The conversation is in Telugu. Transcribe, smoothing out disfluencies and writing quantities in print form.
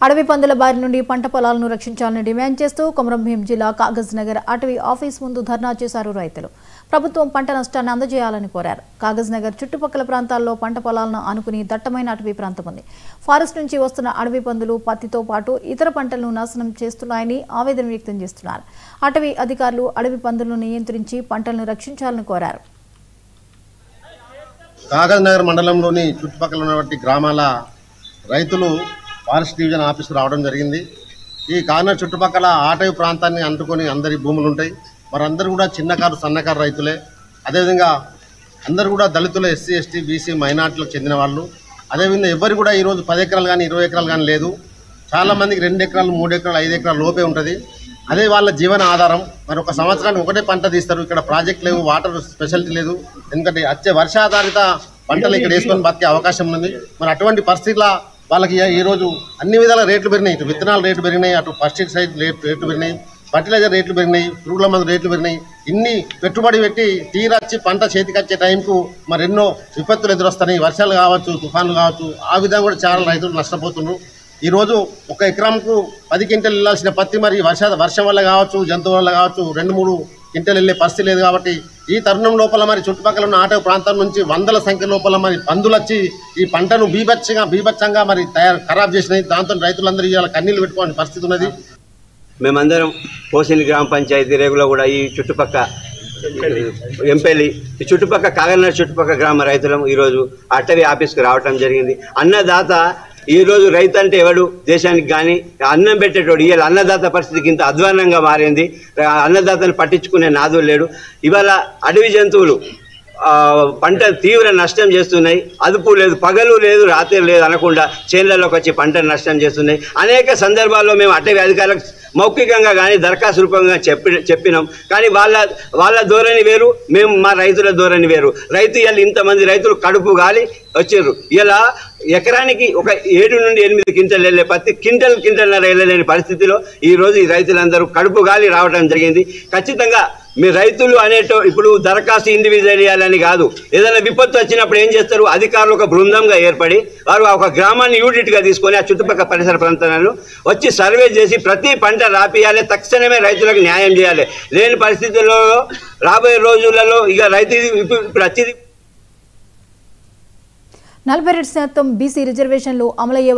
అడవి పందుల బారి నుండి పంట పొలాలను రక్షించాలని డిమాండ్ చేస్తూ కొమరంభీం జిల్లా కాగజ్ నగర్ అటవీ ఆఫీస్ ముందు ధర్నా చేశారు రైతులు. ప్రభుత్వం పంట నష్టాన్ని అందజేయాలని కోరారు. కాగజ్ నగర్ చుట్టుపక్కల ప్రాంతాల్లో పంట పొలాలను ఆనుకుని దట్టమైన అటవీ ప్రాంతం ఉంది. ఫారెస్ట్ నుంచి వస్తున్న అడవి పందులు పత్తితో పాటు ఇతర పంటలను నాశనం చేస్తున్నాయని ఆవేదన వ్యక్తం చేస్తున్నారు. అటవీ అధికారులు అడవి పందులను నియంత్రించి పంటలను రక్షించాలని కోరారు. కాగజ్ నగర్ మండలంలోని చుట్టుపక్కల ఉన్నటువంటి గ్రామాల రైతులు ఫారెస్ట్ డివిజన్ ఆఫీస్కి రావడం జరిగింది. ఈ కాగజ్ చుట్టుపక్కల అటవీ ప్రాంతాన్ని అంటుకొని అందరి భూములు ఉంటాయి. మరి అందరూ కూడా చిన్నకారు సన్నకారు రైతులే. అదేవిధంగా అందరూ కూడా దళితులు, ఎస్సీ, ఎస్టీ, బీసీ, మైనార్టీలకు చెందిన వాళ్ళు. అదేవిధంగా ఎవరు కూడా ఈరోజు 10 ఎకరాలు కానీ 20 ఎకరాలు కానీ లేదు. చాలామందికి 2 ఎకరాలు, 3 ఎకరాలు, 5 ఎకరాల లోపే ఉంటుంది. అదే వాళ్ళ జీవన ఆధారం. మరి ఒక సంవత్సరానికి ఒకటే పంట తీస్తారు. ఇక్కడ ప్రాజెక్ట్ లేవు, వాటర్ స్పెషాలిటీ లేదు. ఎందుకంటే వచ్చే వర్షాధారిత పంటలు ఇక్కడ వేసుకొని బతికే అవకాశం ఉంది. మరి అటువంటి పరిస్థితుల్లో వాళ్ళకి ఈరోజు అన్ని విధాల రేట్లు పెరిగినాయి. ఇటు విత్తనాలు రేట్లు పెరిగినాయి, అటు పెస్టిసైడ్ రేట్లు పెరిగినాయి, ఫర్టిలైజర్ రేట్లు పెరిగినాయి, పురుగుల మందు రేట్లు పెరిగినాయి. ఇన్ని పెట్టుబడి పెట్టి తీరచ్చి పంట చేతికి వచ్చే టైంకు మరి ఎన్నో విపత్తులు ఎదురొస్తున్నాయి. వర్షాలు కావచ్చు, తుఫాన్లు కావచ్చు. ఆ విధంగా కూడా చాలా రైతులు నష్టపోతున్నారు. ఈరోజు 1 ఎకరంకు 10 క్వింటలు వెళ్ళాల్సిన పత్తి మరి వర్షం వల్ల కావచ్చు, జంతువుల వల్ల కావచ్చు 2-3 క్వింటలు వెళ్ళే పరిస్థితి లేదు. కాబట్టి ఈ తరుణం లోపల మరి చుట్టుపక్కల ఉన్న అటవీ ప్రాంతం నుంచి వందల సంఖ్య లోపల మరి పందులు వచ్చి ఈ పంటను బీభత్సంగా మరి ఖరాబ్ చేసినాయి. దాంతో రైతులందరూ ఇవాళ కన్నీళ్లు పెట్టుకోవాల్సిన పరిస్థితి ఉన్నది. మేమందరం పోసిని గ్రామ పంచాయతీ రేగులో కూడా ఈ చుట్టుపక్క ఎంపల్లి ఈ చుట్టుపక్క కాగజ్ చుట్టుపక్కల గ్రామ రైతులం ఈరోజు అటవీ ఆఫీస్కి రావటం జరిగింది. అన్నదాత ఈరోజు రైతు అంటే ఎవడు దేశానికి కానీ అన్నం పెట్టేటోడు. ఇవాళ అన్నదాత పరిస్థితికి ఇంత అధ్వానంగా మారింది. అన్నదాతను పట్టించుకునే నాదు లేడు. ఇవాళ అడవి జంతువులు పంట తీవ్ర నష్టం చేస్తున్నాయి. అదుపు లేదు, పగలు లేదు, రాత్రి లేదు అనకుండా చేన్లలోకి వచ్చి పంటను నష్టం చేస్తున్నాయి. అనేక సందర్భాల్లో మేము అటవీ అధికారులకు మౌఖికంగా కానీ దరఖాస్తు రూపంగా చెప్పినాం. కానీ వాళ్ళ ధోరణి వేరు, మేము మా రైతుల ధోరణి వేరు. రైతు ఇలా ఇంతమంది రైతులు కడుపు గాలి వచ్చారు. ఇలా ఎకరానికి ఒక 7 నుండి 8 క్వింటల్ వెళ్ళే పత్తి క్వింటల్నర వెళ్ళలేని పరిస్థితిలో ఈరోజు ఈ రైతులందరూ కడుపు గాలి రావడం జరిగింది. ఖచ్చితంగా మీ రైతులు ఇప్పుడు దరఖాస్తు ఇండివిజువల్ చేయాలని కాదు. ఏదైనా విపత్తు వచ్చినప్పుడు ఏం చేస్తారు? అధికారులు ఒక బృందంగా ఏర్పడి వారు ఒక గ్రామాన్ని యూనిట్గా తీసుకొని ఆ చుట్టుపక్కల పరిసర ప్రాంతాలను వచ్చి సర్వే చేసి ప్రతి పంట రాపియాలి. తక్షణమే రైతులకు న్యాయం చేయాలి. లేని పరిస్థితుల్లో రాబోయే రోజులలో ఇక రైతు ఇప్పుడు వచ్చేది 42% బీసీ రిజర్వేషన్లు అమలయ్యే